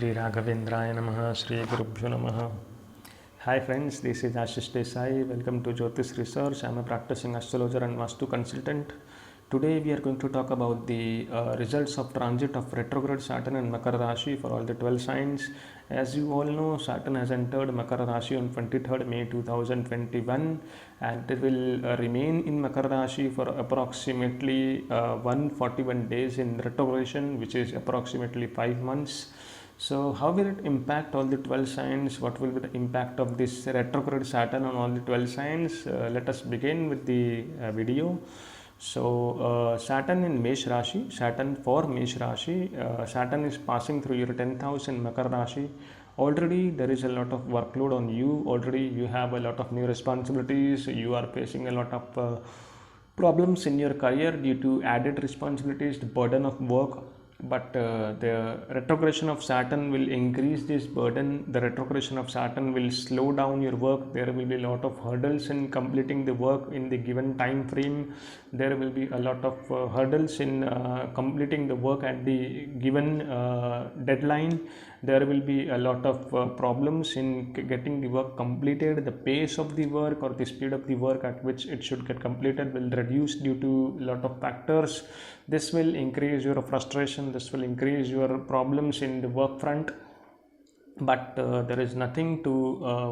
Shri Raghavendraya Namaha, Shri Gurubhyo Namaha. Hi friends, this is Ashish Desai. Welcome to Jyotish Research. I am a practicing astrologer and Vastu consultant. Today we are going to talk about the results of transit of retrograde Saturn in Makara Rashi for all the 12 signs. As you all know, Saturn has entered Makara Rashi on 23rd May 2021 and it will remain in Makara Rashi for approximately 141 days in retrogression, which is approximately 5 months. So how will it impact all the 12 signs? What will be the impact of this retrograde Saturn on all the 12 signs? Let us begin with the video. So Saturn in Mesh Rashi, Saturn for Mesh Rashi, Saturn is passing through your 10th house in Makar Rashi. Already there is a lot of workload on you. Already you have a lot of new responsibilities. You are facing a lot of problems in your career due to added responsibilities, the burden of work. But the retrogression of Saturn will increase this burden. The retrogression of Saturn will slow down your work. There will be a lot of hurdles in completing the work in the given time frame. There will be a lot of hurdles in completing the work at the given deadline. There will be a lot of problems in getting the work completed. The pace of the work or the speed of the work at which it should get completed will reduce due to a lot of factors. This will increase your frustration. This will increase your problems in the work front. But there is nothing to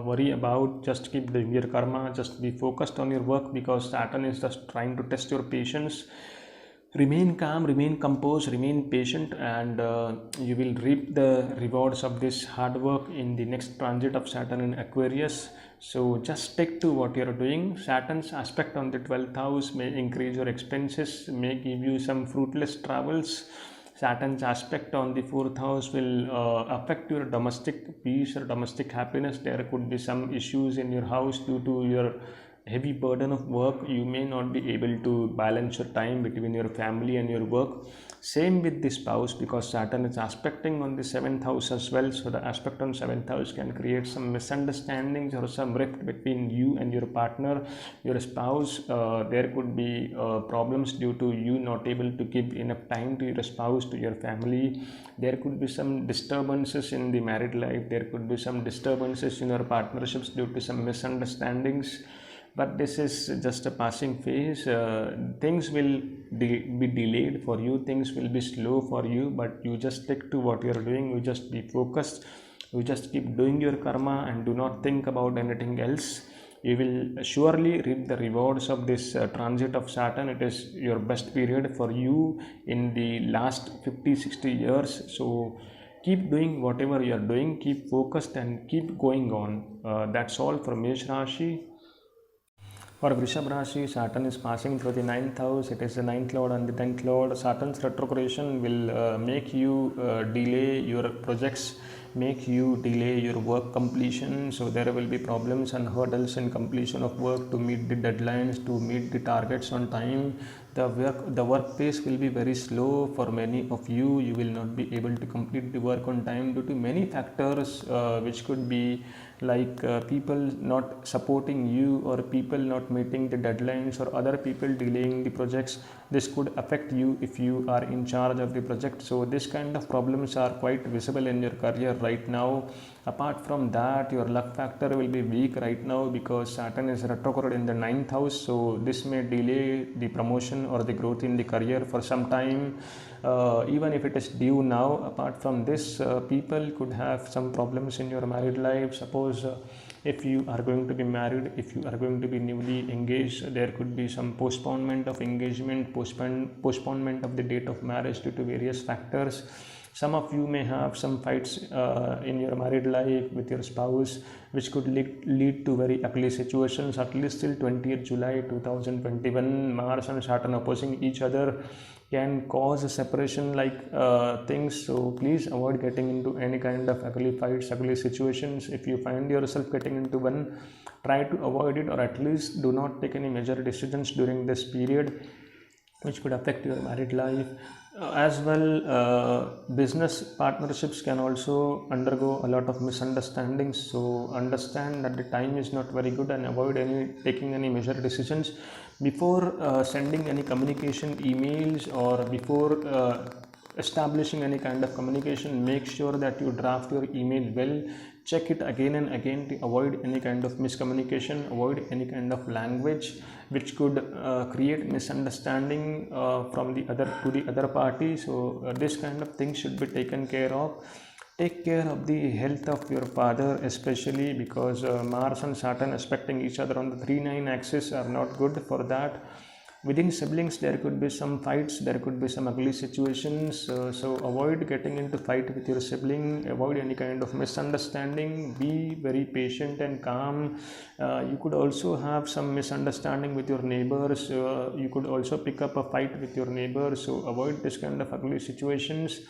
worry about. Just keep doing your karma. Just be focused on your work, because Saturn is just trying to test your patience. Remain calm, remain composed, remain patient, and you will reap the rewards of this hard work in the next transit of Saturn in Aquarius. So just stick to what you are doing. Saturn's aspect on the 12th house may increase your expenses, may give you some fruitless travels. Saturn's aspect on the 4th house will affect your domestic peace or domestic happiness. There could be some issues in your house due to your heavy burden of work. You may not be able to balance your time between your family and your work. Same with the spouse, because Saturn is aspecting on the 7th house as well. So the aspect on 7th house can create some misunderstandings or some rift between you and your partner, your spouse. There could be problems due to you not able to give enough time to your spouse, to your family. There could be some disturbances in the married life. There could be some disturbances in your partnerships due to some misunderstandings. But this is just a passing phase. Things will be delayed for you. Things will be slow for you, but you just stick to what you are doing. You just be focused. You just keep doing your karma and do not think about anything else. You will surely reap the rewards of this transit of Saturn. It is your best period for you in the last 50-60 years. So keep doing whatever you are doing. Keep focused and keep going on. That's all for Mesh Rashi. For Vrishabh Rashi, Saturn is passing through the 9th house. It is the 9th lord and the 10th lord. Saturn's retrogression will make you delay your projects, make you delay your work completion. So there will be problems and hurdles in completion of work to meet the deadlines, to meet the targets on time. The work pace will be very slow for many of you. You will not be able to complete the work on time due to many factors, which could be like people not supporting you, or people not meeting the deadlines, or other people delaying the projects. This could affect you if you are in charge of the project. So this kind of problems are quite visible in your career right now. Apart from that, your luck factor will be weak right now because Saturn is retrograde in the 9th house. So this may delay the promotion or the growth in the career for some time, even if it is due now. Apart from this, people could have some problems in your married life. Suppose if you are going to be married, if you are going to be newly engaged, there could be some postponement of engagement, postponement of the date of marriage due to various factors. Some of you may have some fights in your married life with your spouse, which could lead to very ugly situations. At least till 20th July 2021, Mars and Saturn opposing each other can cause a separation like things. So please avoid getting into any kind of ugly fights, ugly situations. If you find yourself getting into one, try to avoid it, or at least do not take any major decisions during this period which could affect your married life. As well, business partnerships can also undergo a lot of misunderstandings. So understand that the time is not very good and avoid taking any major decisions before sending any communication emails, or before establishing any kind of communication, make sure that you draft your email well, check it again and again to avoid any kind of miscommunication, avoid any kind of language which could create misunderstanding from the other to the other party. So this kind of thing should be taken care of. Take care of the health of your father, especially because Mars and Saturn aspecting each other on the 3-9 axis are not good for that. Within siblings there could be some fights, there could be some ugly situations, so avoid getting into fight with your sibling, avoid any kind of misunderstanding, be very patient and calm. You could also have some misunderstanding with your neighbors, you could also pick up a fight with your neighbors, so avoid this kind of ugly situations.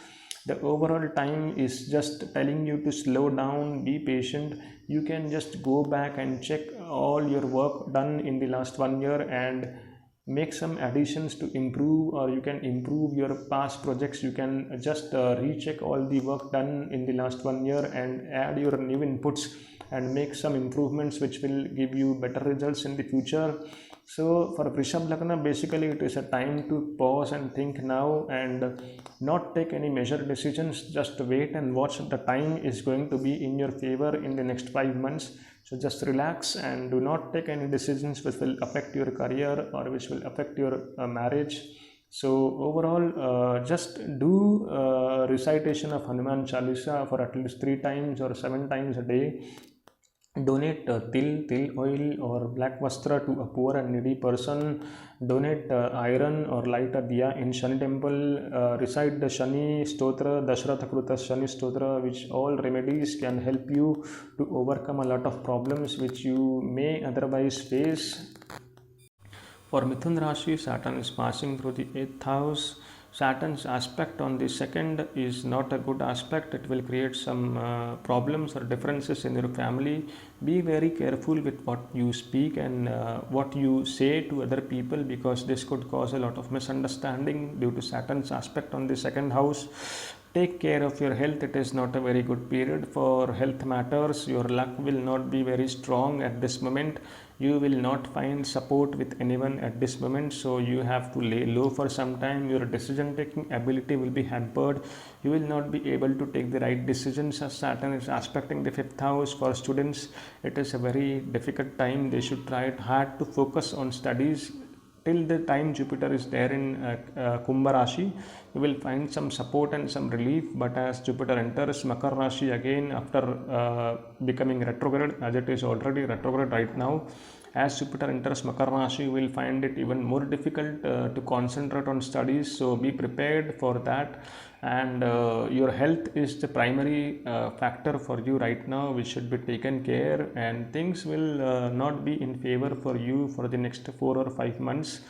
The overall time is just telling you to slow down, be patient. You can just go back and check all your work done in the last 1 year and make some additions to improve, or you can improve your past projects. You can just recheck all the work done in the last 1 year and add your new inputs and make some improvements which will give you better results in the future. So for Vrishab Lagna, basically it is a time to pause and think now and not take any measured decisions. Just wait and watch. The time is going to be in your favor in the next 5 months. So just relax and do not take any decisions which will affect your career or which will affect your marriage. So overall, just do recitation of Hanuman Chalisa for at least 3 times or 7 times a day. Donate til oil or black vastra to a poor and needy person. Donate iron or light a diya in Shani temple. Recite the Shani Stotra, Dashratha Kruta Shani Stotra, which all remedies can help you to overcome a lot of problems which you may otherwise face. For Mithun Rashi, Saturn is passing through the 8th house. Saturn's aspect on the 2nd is not a good aspect. It will create some problems or differences in your family. Be very careful with what you speak and what you say to other people, because this could cause a lot of misunderstanding due to Saturn's aspect on the 2nd house. Take care of your health. It is not a very good period for health matters. Your luck will not be very strong at this moment. You will not find support with anyone at this moment, so you have to lay low for some time. Your decision taking ability will be hampered. You will not be able to take the right decisions as Saturn is aspecting the 5th house. For students, it is a very difficult time. They should try hard to focus on studies till the time Jupiter is there in Kumbha Rashi. You will find some support and some relief, but as Jupiter enters Makar Rashi again after becoming retrograde, as it is already retrograde right now, as Jupiter enters Makar Rashi, you will find it even more difficult to concentrate on studies. So be prepared for that, and your health is the primary factor for you right now, which should be taken care, and things will not be in favor for you for the next 4 or 5 months.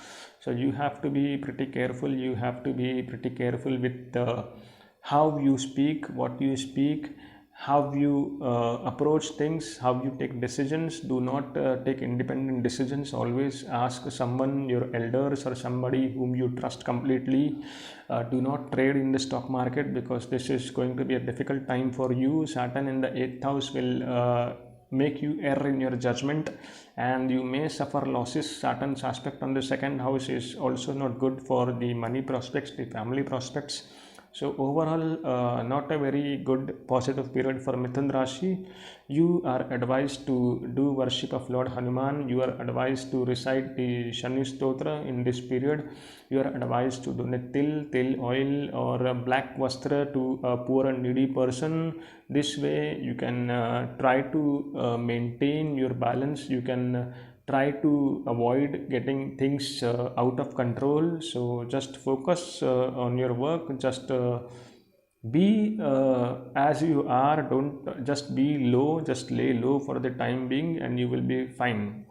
So you have to be pretty careful. You have to be pretty careful with how you speak, what you speak, how you approach things, how you take decisions. Do not take independent decisions. Always ask someone, your elders or somebody whom you trust completely. Do not trade in the stock market, because this is going to be a difficult time for you. Saturn in the 8th house will make you err in your judgment, and you may suffer losses. Saturn's aspect on the 2nd house is also not good for the money prospects, the family prospects. So overall, not a very good positive period for Mithun Rashi. You are advised to do worship of Lord Hanuman. You are advised to recite the Shani Stotra in this period. You are advised to donate til oil or a black vastra to a poor and needy person. This way you can try to maintain your balance. You can try to avoid getting things out of control. So just focus on your work. Just be as you are. Don't just be low. Just lay low for the time being, and you will be fine.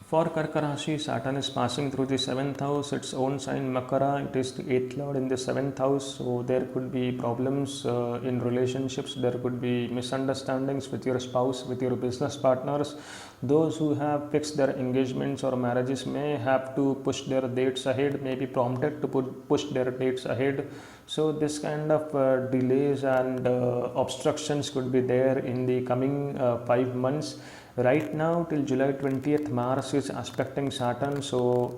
For Karka Rashi, Saturn is passing through the 7th house, its own sign Makara. It is the 8th lord in the 7th house, so there could be problems in relationships. There could be misunderstandings with your spouse, with your business partners. Those who have fixed their engagements or marriages may have to push their dates ahead, may be prompted to push their dates ahead. So this kind of delays and obstructions could be there in the coming 5 months. Right now till July 20th, Mars is aspecting Saturn, so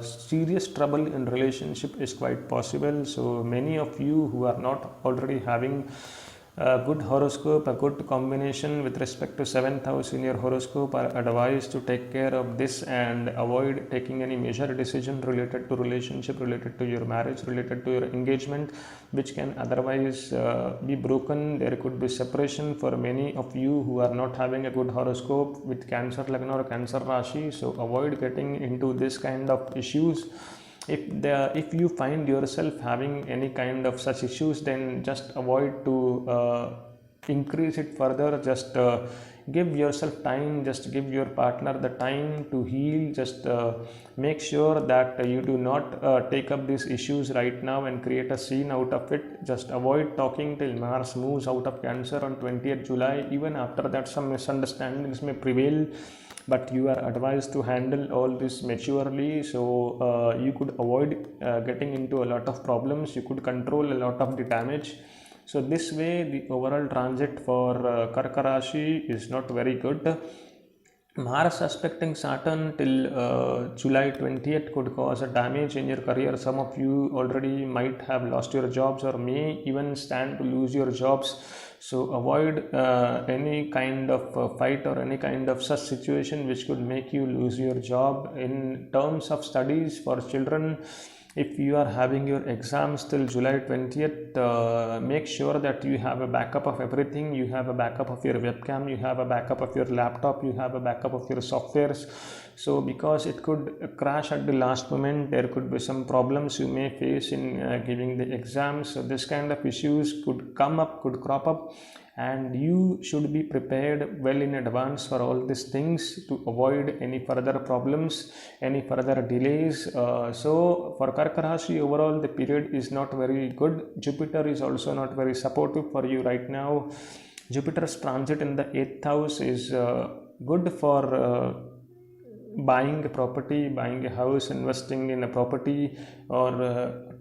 serious trouble in relationship is quite possible. So many of you who are not already having a good horoscope, a good combination with respect to 7th house in your horoscope, are advised to take care of this and avoid taking any major decision related to relationship, related to your marriage, related to your engagement, which can otherwise be broken. There could be separation for many of you who are not having a good horoscope with Cancer Lagna or Cancer Rashi. So avoid getting into this kind of issues. If you find yourself having any kind of such issues, then just avoid to increase it further. Just give yourself time, just give your partner the time to heal. Just make sure that you do not take up these issues right now and create a scene out of it. Just avoid talking till Mars moves out of Cancer on 20th July. Even after that, some misunderstandings may prevail, but you are advised to handle all this maturely. So you could avoid getting into a lot of problems. You could control a lot of the damage. So this way the overall transit for Karka Rashi is not very good. Mars aspecting Saturn till July 20th could cause a damage in your career. Some of you already might have lost your jobs or may even stand to lose your jobs. So avoid any kind of fight or any kind of such situation which could make you lose your job. In terms of studies for children, if you are having your exams till July 20th, make sure that you have a backup of everything. You have a backup of your webcam, you have a backup of your laptop, you have a backup of your softwares. So because it could crash at the last moment, there could be some problems you may face in giving the exams. So this kind of issues could come up, could crop up, and you should be prepared well in advance for all these things to avoid any further problems, any further delays. So for Karka Rashi, overall the period is not very good. Jupiter is also not very supportive for you right now. Jupiter's transit in the 8th house is good for buying a property, buying a house, investing in a property, or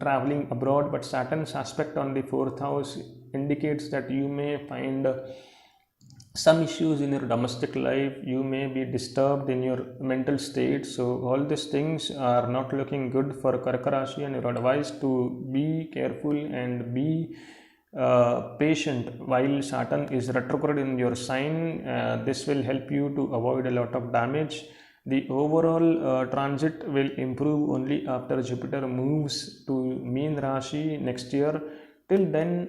traveling abroad. But Saturn's aspect on the 4th house indicates that you may find some issues in your domestic life. You may be disturbed in your mental state. So all these things are not looking good for Karka Rashi, and you're advised to be careful and be patient while Saturn is retrograde in your sign. This will help you to avoid a lot of damage. The overall transit will improve only after Jupiter moves to Meen Rashi next year. Till then,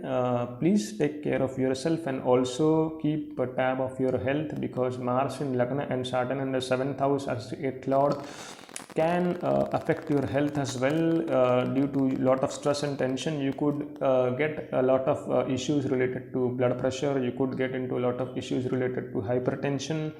please take care of yourself and also keep a tab of your health, because Mars in Lagna and Saturn in the 7th house as the 8th lord can affect your health as well. Due to a lot of stress and tension, you could get a lot of issues related to blood pressure. You could get into a lot of issues related to hypertension.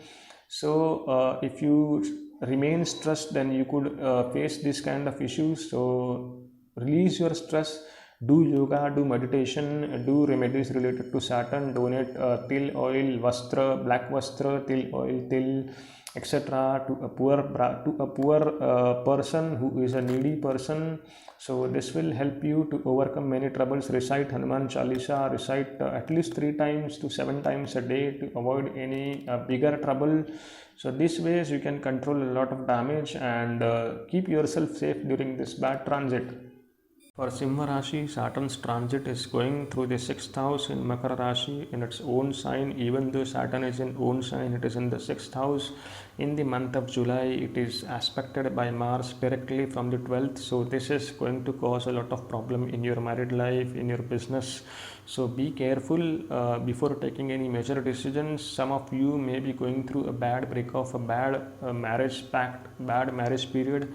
So if you remain stressed, then you could face this kind of issues. So release your stress, do yoga, do meditation, do remedies related to Saturn, donate til oil, vastra, black vastra, til oil, til, etc. to a poor person who is a needy person. So this will help you to overcome many troubles. Recite Hanuman Chalisa, recite at least 3 times to 7 times a day to avoid any bigger trouble. So these ways you can control a lot of damage and keep yourself safe during this bad transit. For Simha Rashi, Saturn's transit is going through the 6th house in Makara Rashi in its own sign. Even though Saturn is in own sign, it is in the 6th house. In the month of July, it is aspected by Mars directly from the 12th. So this is going to cause a lot of problem in your married life, in your business. So be careful before taking any major decisions. Some of you may be going through a bad breakup, a bad marriage pact, bad marriage period.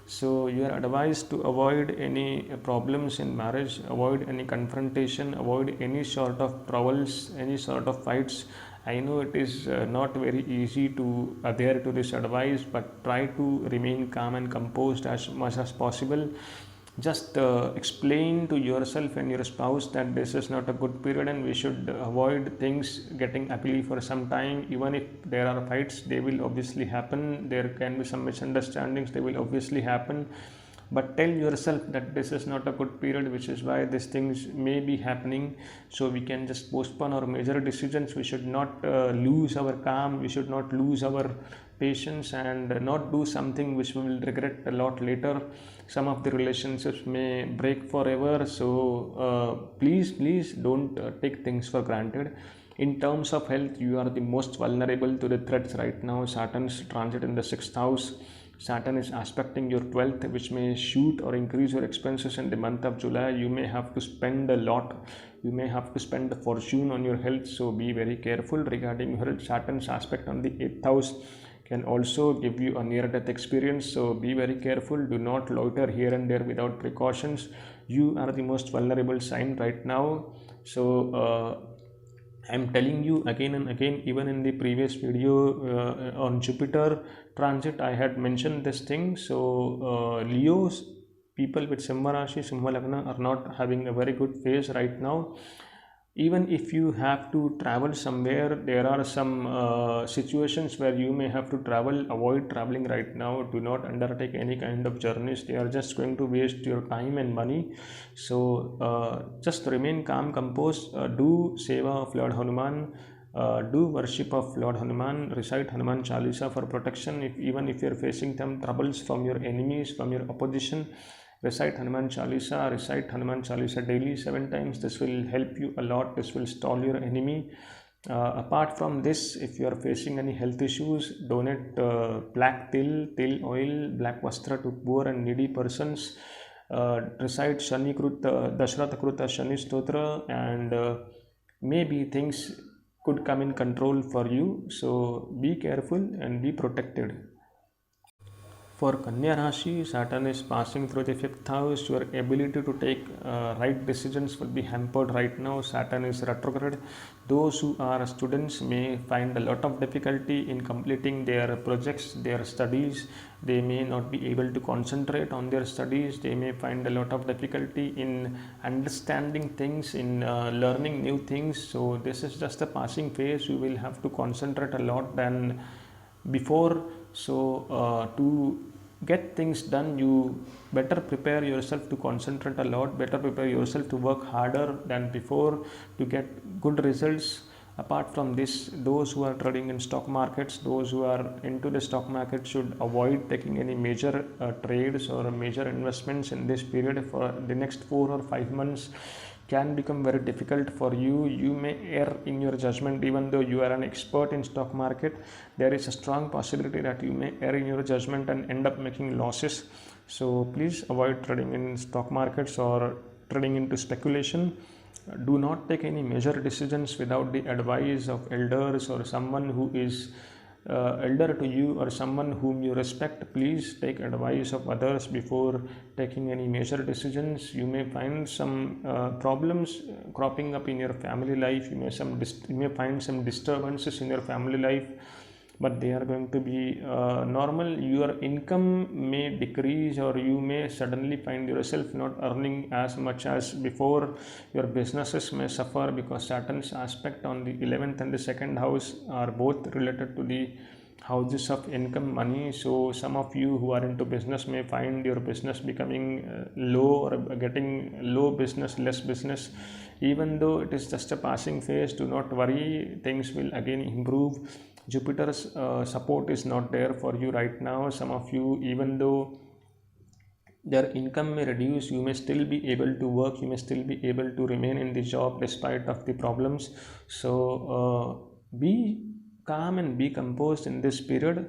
So you are advised to avoid any problems in marriage, avoid any confrontation, avoid any sort of troubles, any sort of fights. I know it is not very easy to adhere to this advice, but try to remain calm and composed as much as possible. Just explain to yourself and your spouse that this is not a good period and we should avoid things getting ugly for some time. Even if there are fights, they will obviously happen. There can be some misunderstandings, they will obviously happen. but tell yourself that this is not a good period, which is why these things may be happening. So we can just postpone our major decisions. We should not lose our calm, we should not lose our patience, and not do something which we will regret a lot later. Some of the relationships may break forever, so please don't take things for granted. In terms of health, you are the most vulnerable to the threats right now. Saturn's transit in the 6th house. Saturn is aspecting your 12th, which may shoot or increase your expenses in the month of July. You may have to spend a lot. You may have to spend a fortune on your health. So be very careful regarding your health. Saturn's aspect on the 8th house can also give you a near-death experience. So be very careful. Do not loiter here and there without precautions. You are the most vulnerable sign right now. So I'm telling you again and again, even in the previous video on Jupiter transit, I had mentioned this thing. So Leo's, people with Simha Rashi, Simha Lagna, are not having a very good phase right now. Even if you have to travel somewhere, there are some situations where you may have to travel. Avoid traveling right now. Do not undertake any kind of journeys. They are just going to waste your time and money. So just remain calm, composed. Do seva of Lord Hanuman. Do worship of Lord Hanuman. Recite Hanuman Chalisa for protection. Even if you are facing some troubles from your enemies, from your opposition, recite Hanuman Chalisa daily 7 times. This will help you a lot. This will stall your enemy. Apart from this, if you are facing any health issues, donate black til oil, black vastra to poor and needy persons. Recite Shani Kruta, Dashrata Kruta Shani Stotra, and maybe things could come in control for you. So be careful and be protected. For Kanya Rashi, Saturn is passing through the 5th house. Your ability to take right decisions will be hampered right now. Saturn is retrograde. Those who are students may find a lot of difficulty in completing their projects, their studies. They may not be able to concentrate on their studies. They may find a lot of difficulty in understanding things, in learning new things. So this is just a passing phase. You will have to concentrate a lot than before. So to get things done, you better prepare yourself to concentrate a lot, better prepare yourself to work harder than before to get good results. Apart from this, those who are trading in stock markets, those who are into the stock market should avoid taking any major trades or major investments in this period. For the next 4 or 5 months can become very difficult for you. You may err in your judgment. Even though you are an expert in stock market, there is a strong possibility that you may err in your judgment and end up making losses. So please avoid trading in stock markets or trading into speculation. Do not take any major decisions without the advice of elders or someone who is elder to you or someone whom you respect. Please take advice of others before taking any major decisions. You may find some problems cropping up in your family life. You may find some disturbances in your family life, but they are going to be normal. Your income may decrease, or you may suddenly find yourself not earning as much as before. Your businesses may suffer because Saturn's aspect on the 11th and the 2nd house are both related to the houses of income, money. So some of you who are into business may find your business becoming low or getting low business, less business. Even though it is just a passing phase, do not worry, things will again improve. Jupiter's support is not there for you right now. Some of you, even though their income may reduce, you may still be able to work, you may still be able to remain in the job despite of the problems. So be calm and be composed in this period.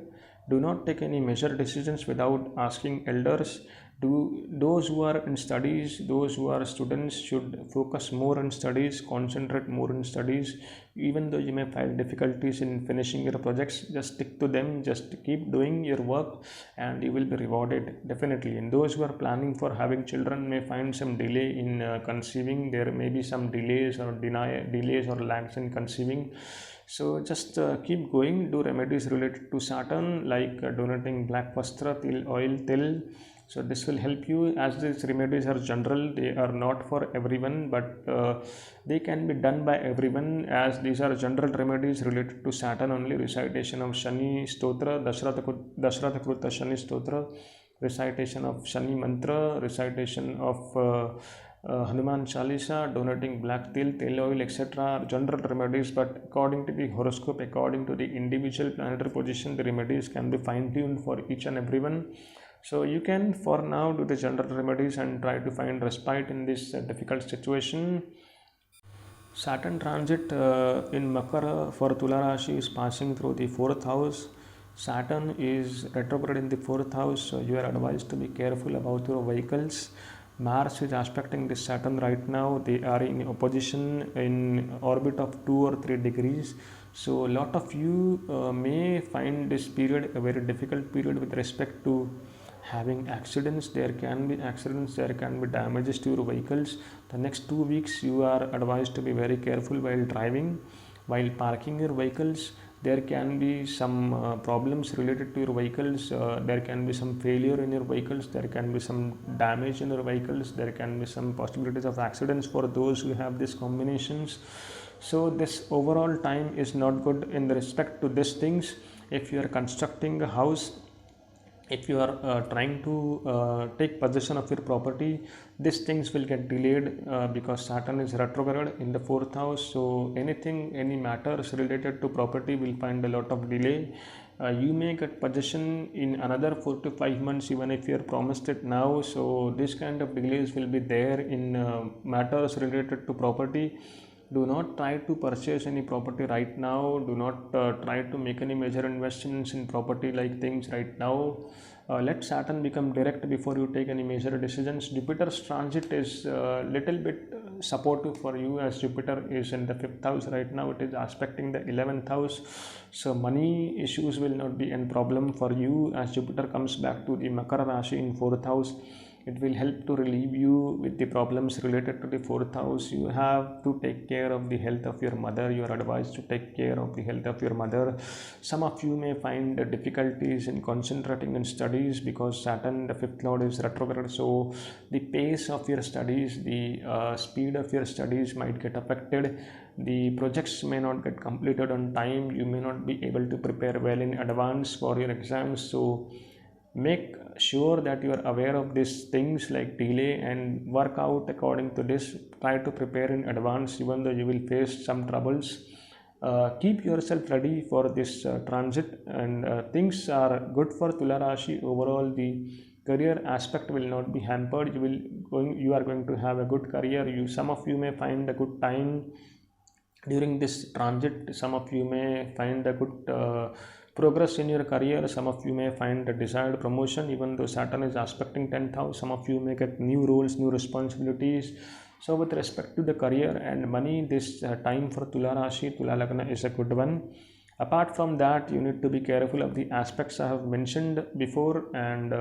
Do not take any major decisions without asking elders. Those who are in studies, those who are students should focus more on studies, concentrate more on studies. Even though you may find difficulties in finishing your projects, just stick to them, just keep doing your work and you will be rewarded definitely. And those who are planning for having children may find some delay in conceiving. There may be some delays or lags in conceiving. So just keep going. Do remedies related to Saturn, like donating black vastra, til oil, til. So this will help you. As these remedies are general, they are not for everyone, but they can be done by everyone, as these are general remedies related to Saturn only. Recitation of Shani Stotra, Dashrata Kruta Shani Stotra, recitation of Shani Mantra, recitation of Hanuman Chalisa, donating black til oil, etc. are general remedies, but according to the horoscope, according to the individual planetary position, the remedies can be fine-tuned for each and everyone. So you can for now do the general remedies and try to find respite in this difficult situation. Saturn transit in Makara for Tula Rashi is passing through the 4th house. Saturn is retrograde in the 4th house, so you are advised to be careful about your vehicles. Mars is aspecting this Saturn right now. They are in opposition in orbit of 2 or 3 degrees. So a lot of you may find this period a very difficult period with respect to having accidents. There can be accidents, there can be damages to your vehicles. The next 2 weeks you are advised to be very careful while driving, while parking your vehicles. There can be some problems related to your vehicles. There can be some failure in your vehicles, there can be some damage in your vehicles, there can be some possibilities of accidents for those who have these combinations. So this overall time is not good in respect to these things. If you are constructing a house, if you are trying to take possession of your property, these things will get delayed because Saturn is retrograde in the 4th house. So any matters related to property will find a lot of delay. You may get possession in another 4 to 5 months, even if you are promised it now. So this kind of delays will be there in matters related to property. Do not try to purchase any property right now. Do not try to make any major investments in property like things right now. Let Saturn become direct before you take any major decisions. Jupiter's transit is a little bit supportive for you, as Jupiter is in the 5th house right now. It is aspecting the 11th house. So money issues will not be a problem for you, as Jupiter comes back to the Makara Rashi in 4th house. It will help to relieve you with the problems related to the 4th house. You have to take care of the health of your mother. You are advised to take care of the health of your mother. Some of you may find difficulties in concentrating in studies because Saturn, the 5th lord, is retrograde. So the pace of your studies, the speed of your studies might get affected. The projects may not get completed on time. You may not be able to prepare well in advance for your exams. So make sure that you are aware of these things like delay and work out according to this. Try to prepare in advance, even though you will face some troubles. Keep yourself ready for this transit, and things are good for Tula Rashi. Overall, the career aspect will not be hampered. You are going to have a good career. Some of you may find a good time during this transit. Some of you may find a good progress in your career. Some of you may find a desired promotion, even though Saturn is aspecting 10th house. Some of you may get new roles, new responsibilities. So with respect to the career and money, this time for Tula Rashi, Tula Lagna is a good one. Apart from that, you need to be careful of the aspects I have mentioned before, and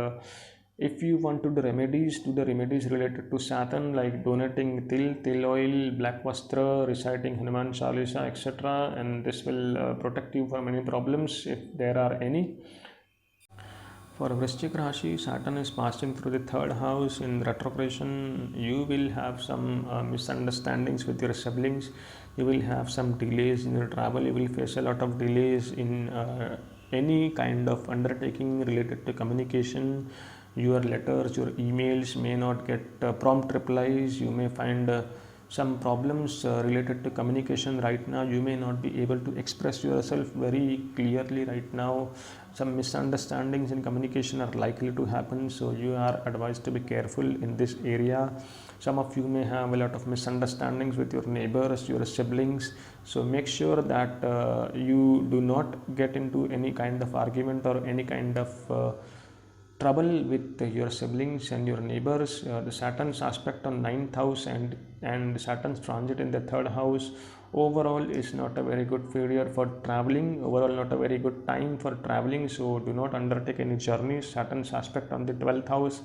if you want to do the remedies related to Saturn, like donating til oil, black vastra, reciting Hanuman Chalisa, etc. And this will protect you from any problems if there are any. For Vrishchik Rashi, Saturn is passing through the 3rd house in retrogression. You will have some misunderstandings with your siblings. You will have some delays in your travel. You will face a lot of delays in any kind of undertaking related to communication. Your letters, your emails may not get prompt replies. You may find some problems related to communication right now. You may not be able to express yourself very clearly right now. Some misunderstandings in communication are likely to happen, so you are advised to be careful in this area. Some of you may have a lot of misunderstandings with your neighbors, your siblings, so make sure that you do not get into any kind of argument or any kind of trouble with your siblings and your neighbors. The Saturn's aspect on 9th house and Saturn's transit in the 3rd house overall is not a very good period for traveling. Overall, not a very good time for traveling, so do not undertake any journeys. Saturn's aspect on the 12th house,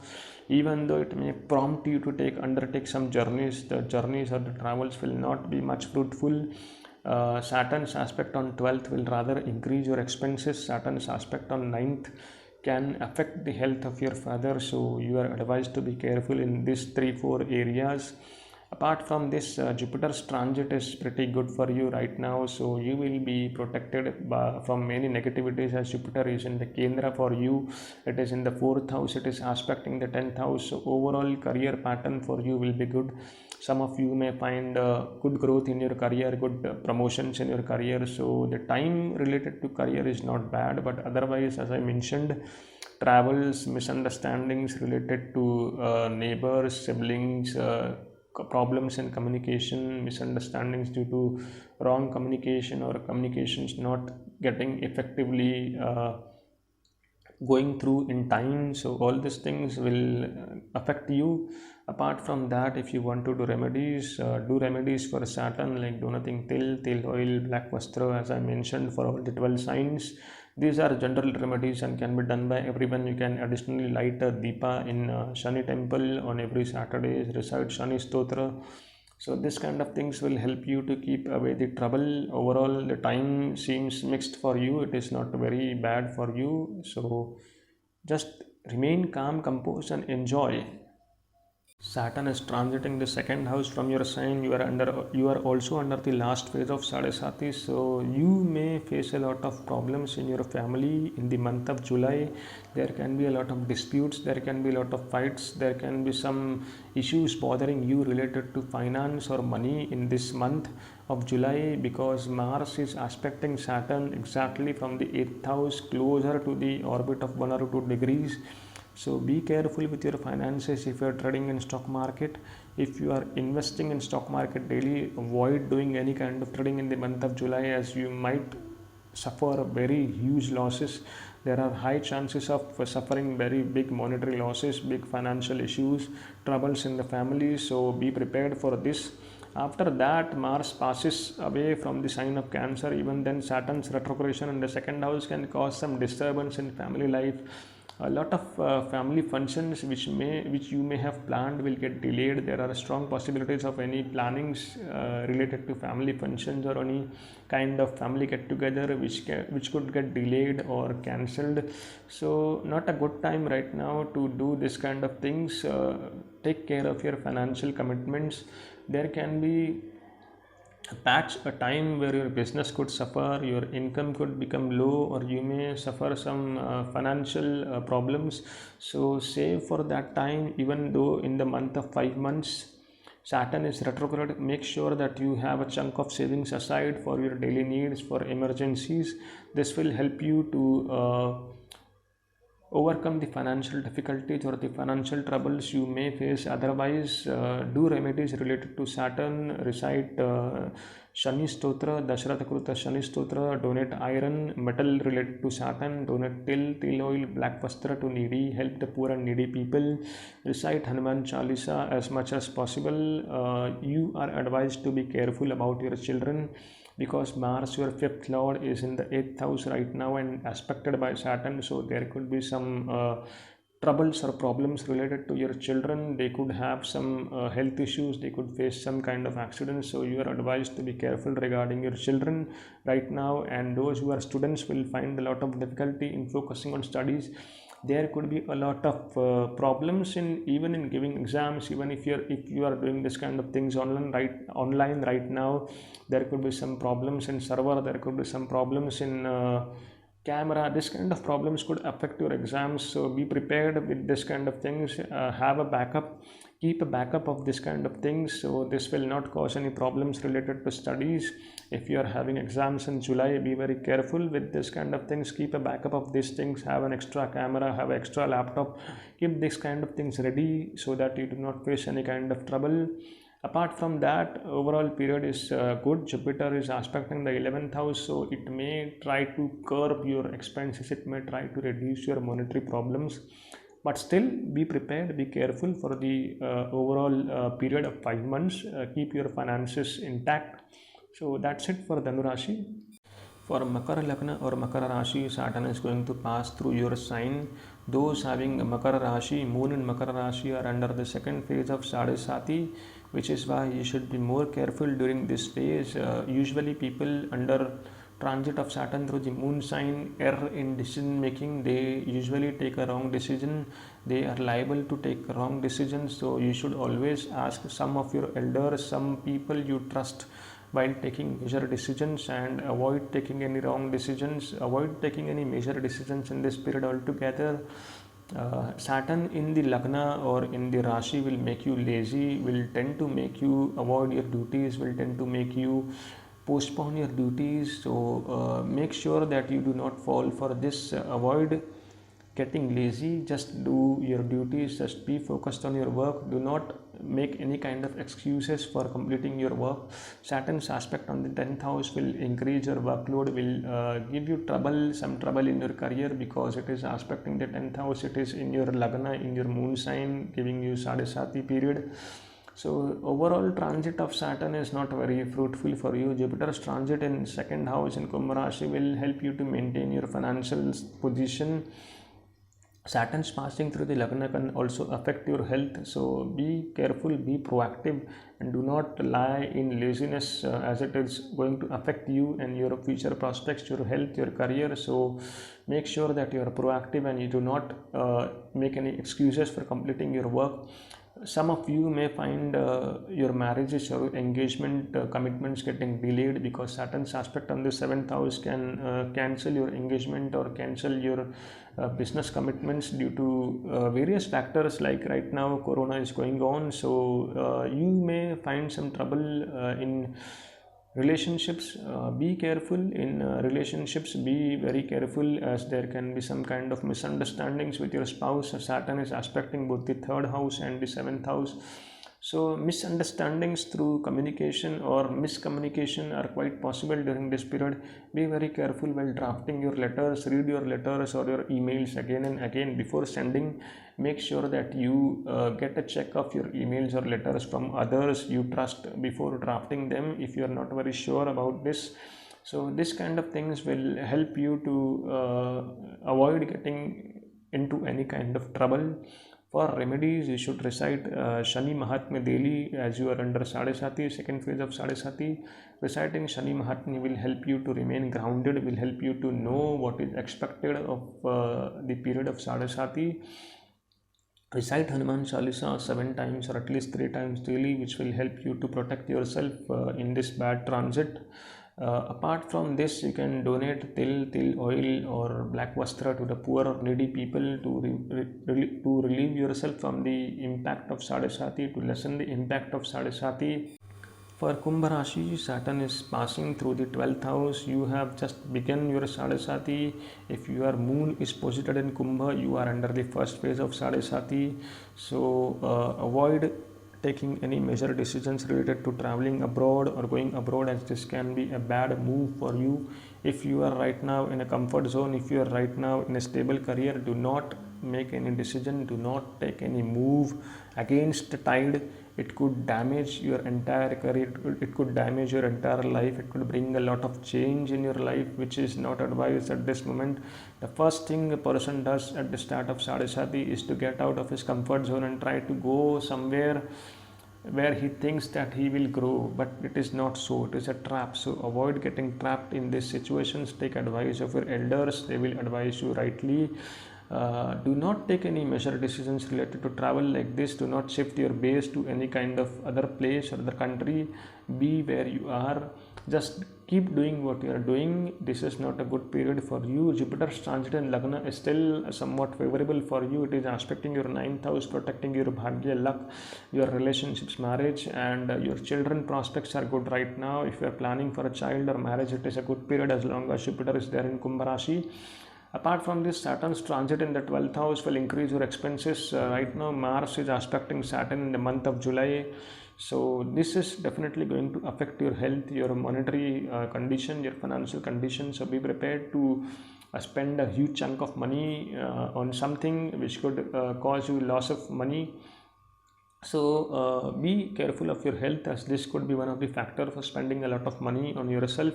even though it may prompt you to undertake some journeys, the journeys or the travels will not be much fruitful. Saturn's aspect on 12th will rather increase your expenses. Saturn's aspect on 9th can affect the health of your father, so you are advised to be careful in these 3-4 areas. Apart from this, Jupiter's transit is pretty good for you right now, so you will be protected from many negativities, as Jupiter is in the Kendra for you. It is in the 4th house, it is aspecting the 10th house, so overall career pattern for you will be good. Some of you may find good growth in your career, good promotions in your career, so the time related to career is not bad, but otherwise, as I mentioned, travels, misunderstandings related to neighbors, siblings, problems in communication, misunderstandings due to wrong communication or communications not getting effectively going through in time, so all these things will affect you. Apart from that, if you want to do remedies for Saturn, like do nothing till oil, black vastra, as I mentioned, for all the 12 signs. These are general remedies and can be done by everyone. You can additionally light a deepa in Shani temple on every Saturday, recite Shani stotra. So this kind of things will help you to keep away the trouble. Overall, the time seems mixed for you. It is not very bad for you. So just remain calm, composed, and enjoy. Saturn is transiting the second house from your sign. You are also under the last phase of Sadesati, so you may face a lot of problems in your family in the month of July. There can be a lot of disputes, there can be a lot of fights, there can be some issues bothering you related to finance or money in this month of July, because Mars is aspecting Saturn exactly from the 8th house closer to the orbit of 1 or 2 degrees. So be careful with your finances if you are trading in stock market. If you are investing in stock market daily, avoid doing any kind of trading in the month of July, as you might suffer very huge losses. There are high chances of suffering very big monetary losses, big financial issues, troubles in the family. So be prepared for this. After that, Mars passes away from the sign of Cancer. Even then, Saturn's retrogression in the second house can cause some disturbance in family life. A lot of family functions which you may have planned will get delayed. There are strong possibilities of any plannings related to family functions or any kind of family get together which could get delayed or cancelled. So not a good time right now to do this kind of things. Take care of your financial commitments. There can be a time where your business could suffer, your income could become low, or you may suffer some financial problems. So save for that time. Even though in the month of 5 months Saturn is retrograde, make sure that you have a chunk of savings aside for your daily needs, for emergencies. This will help you to overcome the financial difficulties or the financial troubles you may face. Otherwise, do remedies related to Saturn, recite Shani Stotra, Dasharatha Kruta Shani Stotra, donate iron, metal related to Saturn, donate till oil, black vastra to needy, help the poor and needy people, recite Hanuman Chalisa as much as possible. You are advised to be careful about your children, because Mars, your 5th lord, is in the 8th house right now and aspected by Saturn. So there could be some troubles or problems related to your children. They could have some health issues, they could face some kind of accidents. So you are advised to be careful regarding your children right now. And those who are students will find a lot of difficulty in focusing on studies. There could be a lot of problems in even in giving exams. Even if you are doing this kind of things online right now, there could be some problems in server, there could be some problems in camera. This kind of problems could affect your exams, so be prepared with this kind of things. Have a backup, keep a backup of this kind of things, so this will not cause any problems related to studies. If you are having exams in July, be very careful with this kind of things. Keep a backup of these things, have an extra camera, have an extra laptop, keep this kind of things ready so that you do not face any kind of trouble. Apart from that, overall period is good. Jupiter is aspecting the 11th house, so it may try to curb your expenses, it may try to reduce your monetary problems, but still be prepared, be careful for the overall period of 5 months. Keep your finances intact. So that's it for Dhanu Rashi. For Makara Lagna or Makara Rashi, Saturn is going to pass through your sign. Those having Makara Rashi, Moon in Makara Rashi, are under the second phase of Sadesati, which is why you should be more careful during this phase. Usually people under transit of Saturn through the moon sign, error in decision making. They usually take a wrong decision. They are liable to take wrong decisions. So you should always ask some of your elders, some people you trust while taking major decisions, and avoid taking any wrong decisions. Avoid taking any major decisions in this period altogether. Saturn in the Lagna or in the Rashi will make you lazy, will tend to make you avoid your duties, will tend to make you postpone your duties. So make sure that you do not fall for this. Avoid getting lazy, just do your duties, just be focused on your work. Do not make any kind of excuses for completing your work. Saturn's aspect on the 10th house will increase your workload, will give you some trouble in your career, because it is aspecting the 10th house. It is in your Lagna, in your moon sign, giving you Sadesati period. So overall transit of Saturn is not very fruitful for you. Jupiter's transit in second house in Kumbh Rashi will help you to maintain your financial position. Saturn's passing through the Lagna can also affect your health, so be careful, be proactive, and do not lie in laziness, as it is going to affect you and your future prospects, your health, your career. So make sure that you are proactive and you do not make any excuses for completing your work. Some of you may find your marriages or engagement commitments getting delayed, because Saturn's aspect on the 7th house can cancel your engagement or cancel your business commitments due to various factors. Like right now Corona is going on, so you may find some trouble in relationships. Be careful in relationships, be very careful, as there can be some kind of misunderstandings with your spouse. Saturn is aspecting both the 3rd house and the 7th house, so misunderstandings through communication or miscommunication are quite possible during this period. Be very careful while drafting your letters. Read your letters or your emails again and again before sending. Make sure that you get a check of your emails or letters from others you trust before drafting them, if you are not very sure about this. So this kind of things will help you to avoid getting into any kind of trouble. For remedies, you should recite Shani Mahatmya daily, as you are under Sadesati, second phase of Sadesati. Reciting Shani Mahatmya will help you to remain grounded, will help you to know what is expected of the period of Sadesati. Recite Hanuman Chalisa 7 times or at least 3 times daily, which will help you to protect yourself in this bad transit. Apart from this, you can donate til oil or black vastra to the poor or needy people to relieve yourself from the impact of Sadesati, to lessen the impact of Sadesati. For Kumbh Rashi, Saturn is passing through the 12th house. You have just begun your Sadesati. If your moon is posited in Kumbh, you are under the first phase of Sadesati. So avoid taking any major decisions related to traveling abroad or going abroad, as this can be a bad move for you. If you are right now in a comfort zone, if you are right now in a stable career, do not make any decision, do not take any move against the tide. It could damage your entire career, it could damage your entire life, it could bring a lot of change in your life, which is not advised at this moment. The first thing a person does at the start of Sadesati is to get out of his comfort zone and try to go somewhere where he thinks that he will grow, but it is not so. It is a trap. So avoid getting trapped in these situations. Take advice of your elders, they will advise you rightly. Do not take any major decisions related to travel like this. Do not shift your base to any kind of other place or other country. Be where you are. Just keep doing what you are doing. This is not a good period for you. Jupiter's transit in Lagna is still somewhat favorable for you. It is aspecting your 9th house, protecting your bhagya, luck, your relationships, marriage, and your children prospects are good right now. If you are planning for a child or marriage, it is a good period as long as Jupiter is there in Kumbh Rashi. Apart from this, Saturn's transit in the 12th house will increase your expenses. Right now, Mars is aspecting Saturn in the month of July. So this is definitely going to affect your health, your monetary condition, your financial condition. So be prepared to spend a huge chunk of money on something which could cause you loss of money. So be careful of your health, as this could be one of the factor for spending a lot of money on yourself.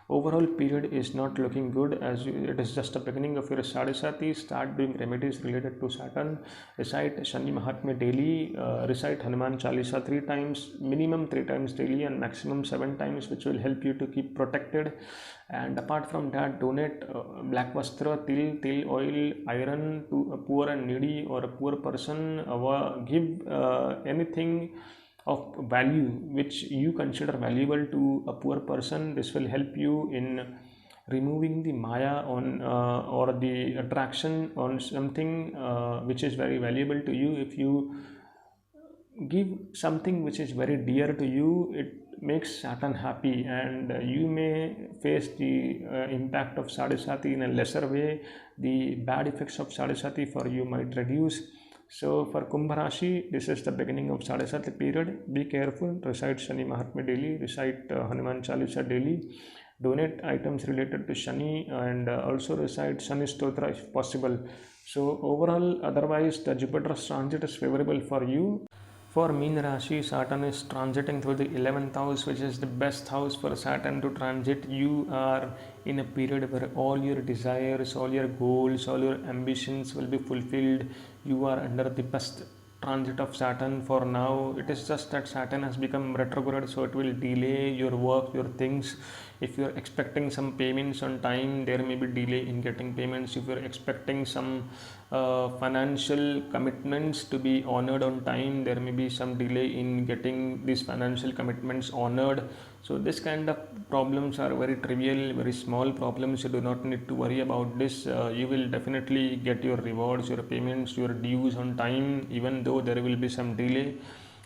Overall period is not looking good, as it is just the beginning of your Sadhisati. Start doing remedies related to Saturn. Recite Shani Mahatmya daily. Recite Hanuman Chalisa 3 times, minimum 3 times daily, and maximum 7 times, which will help you to keep protected. And apart from that, donate black vastra, til oil, iron to a poor and needy or a poor person. Give anything of value which you consider valuable to a poor person. This will help you in removing the maya on or the attraction on something which is very valuable to you. If you give something which is very dear to you, it makes Saturn happy, and you may face the impact of Sadhisati in a lesser way. The bad effects of Sadhisati for you might reduce. So for Kumbh Rashi, this is the beginning of Sadhisati period. Be careful, recite Shani Mahatmya daily, recite Hanuman Chalisa daily, donate items related to Shani, and also recite Shani Stotra if possible. So overall, otherwise the Jupiter's transit is favorable for you. For Meena Rashi, Saturn is transiting through the 11th house, which is the best house for Saturn to transit. You are in a period where all your desires, all your goals, all your ambitions will be fulfilled. You are under the best transit of Saturn for now. It is just that Saturn has become retrograde, so it will delay your work, your things. If you are expecting some payments on time, there may be delay in getting payments. If you are expecting some financial commitments to be honored on time, there may be some delay in getting these financial commitments honored. So this kind of problems are very trivial, very small problems. You do not need to worry about this. You will definitely get your rewards, your payments, your dues on time, even though there will be some delay.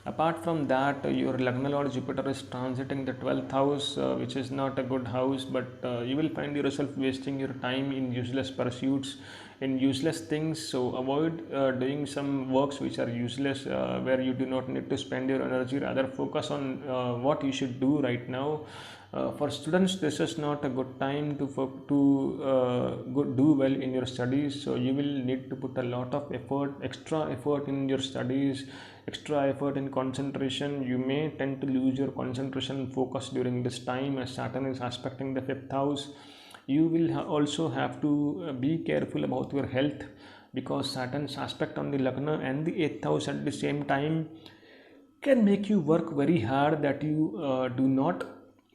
Apart from that, your Lagna Lord Jupiter is transiting the 12th house, which is not a good house, but you will find yourself wasting your time in useless pursuits, in useless things. So avoid doing some works which are useless, where you do not need to spend your energy. Rather focus on what you should do right now. For students, this is not a good time to do well in your studies. So you will need to put a lot of effort, extra effort in your studies, extra effort in concentration. You may tend to lose your concentration and focus during this time, as Saturn is aspecting the 5th house. You will also have to be careful about your health, because Saturn's aspect on the Lagna and the 8th house at the same time can make you work very hard, that you do not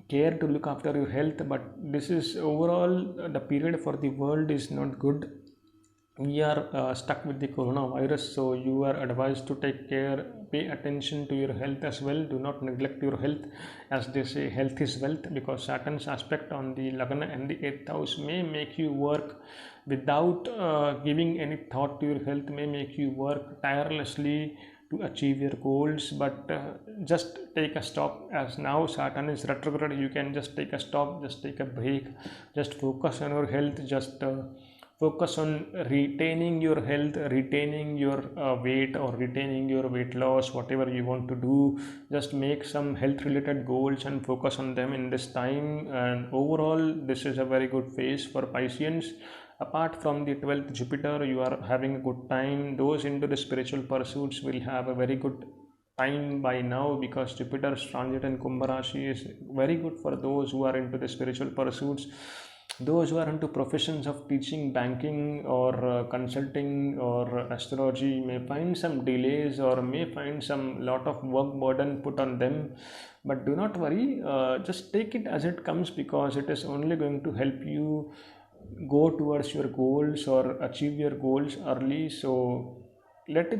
care to look after your health. But this is overall the period for the world is not good. We are stuck with the coronavirus, so you are advised to take care, pay attention to your health as well. Do not neglect your health, as they say health is wealth, because Saturn's aspect on the Lagna and the 8th house may make you work without giving any thought to your health, may make you work tirelessly to achieve your goals. But just take a stop, as now Saturn is retrograde. You can just take a stop, just take a break, just focus on your health, just focus on retaining your health, retaining your weight, or retaining your weight loss, whatever you want to do. Just make some health related goals and focus on them in this time. And overall, this is a very good phase for Pisceans. Apart from the 12th Jupiter, you are having a good time. Those into the spiritual pursuits will have a very good time by now, because Jupiter's transit in Kumbh Rashi is very good for those who are into the spiritual pursuits. Those who are into professions of teaching, banking, or consulting, or astrology may find some delays, or may find some lot of work burden put on them. But do not worry, just take it as it comes, because it is only going to help you go towards your goals or achieve your goals early. So let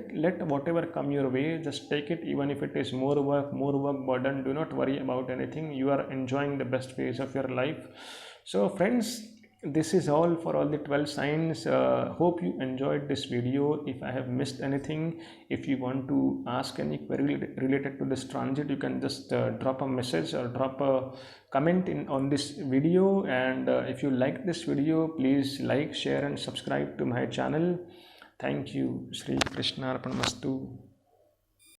whatever come your way, just take it, even if it is more work burden. Do not worry about anything. You are enjoying the best phase of your life. So friends, this is all for all the 12 signs. Hope you enjoyed this video. If I have missed anything, if you want to ask any query related to this transit, you can just drop a message or drop a comment on this video. And if you like this video, please like, share and subscribe to my channel. Thank you. Shri Krishna Arpanamastu.